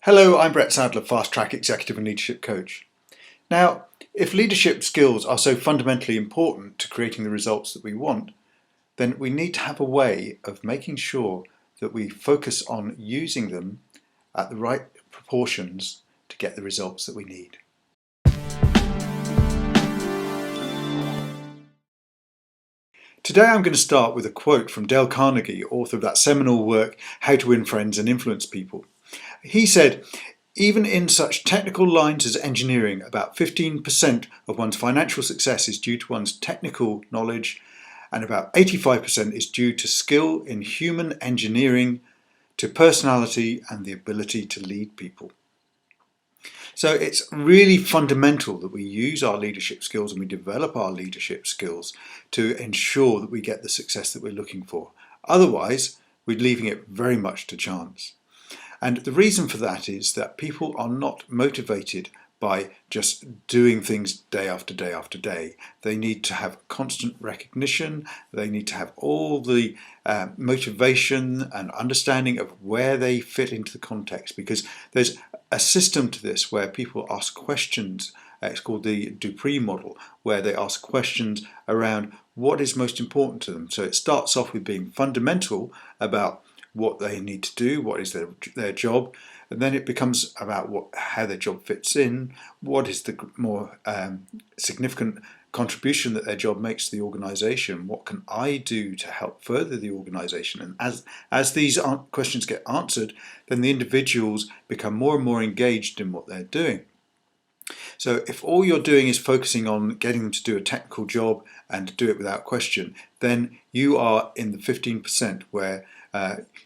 Hello, I'm Brett Sadler, Fast Track Executive and Leadership Coach. Now, if leadership skills are so fundamentally important to creating the results that we want, then we need to have a way of making sure that we focus on using them at the right proportions to get the results that we need. Today I'm going to start with a quote from Dale Carnegie, author of that seminal work, How to Win Friends and Influence People. He said, even in such technical lines as engineering, about 15% of one's financial success is due to one's technical knowledge, and about 85% is due to skill in human engineering, to personality and the ability to lead people. So it's really fundamental that we use our leadership skills and we develop our leadership skills to ensure that we get the success that we're looking for. Otherwise, we're leaving it very much to chance. And the reason for that is that people are not motivated by just doing things day after day after day. They need to have constant recognition. They need to have all the motivation and understanding of where they fit into the context, because there's a system to this where people ask questions. It's called the Dupree model, where they ask questions around what is most important to them. So it starts off with being fundamental about what they need to do, what is their job, and then it becomes about how their job fits in, what is the more significant contribution that their job makes to the organisation, what can I do to help further the organisation. And as these questions get answered, then the individuals become more and more engaged in what they're doing. So if all you're doing is focusing on getting them to do a technical job and do it without question, then you are in the 15% where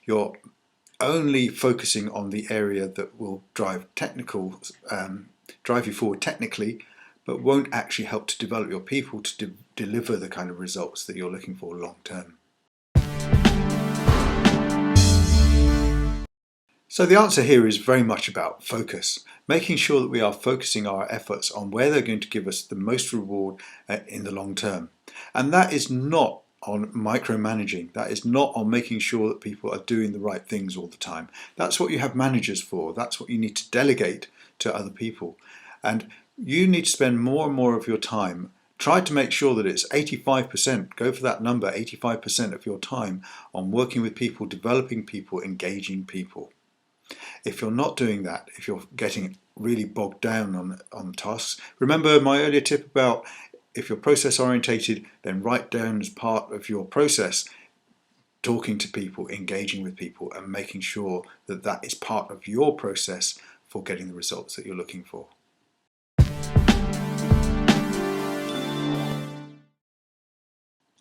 you're only focusing on the area that will drive you forward technically, but won't actually help to develop your people to deliver the kind of results that you're looking for long term. So the answer here is very much about focus, making sure that we are focusing our efforts on where they're going to give us the most reward in the long term. And that is not on micromanaging. That is not on making sure that people are doing the right things all the time. That's what you have managers for. That's what you need to delegate to other people. And you need to spend more and more of your time. Try to make sure that it's 85%, go for that number, 85% of your time on working with people, developing people, engaging people. If you're not doing that, if you're getting really bogged down on tasks, remember my earlier tip about if you're process orientated, then write down as part of your process talking to people, engaging with people, and making sure that that is part of your process for getting the results that you're looking for.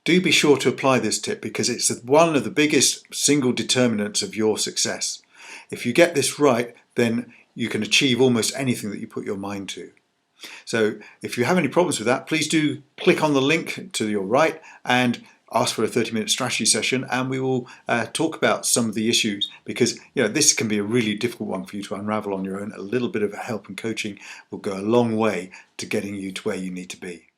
Do be sure to apply this tip, because it's one of the biggest single determinants of your success. If you get this right, then you can achieve almost anything that you put your mind to. So if you have any problems with that, please do click on the link to your right and ask for a 30-minute strategy session, and we will talk about some of the issues, because this can be a really difficult one for you to unravel on your own. A little bit of help and coaching will go a long way to getting you to where you need to be.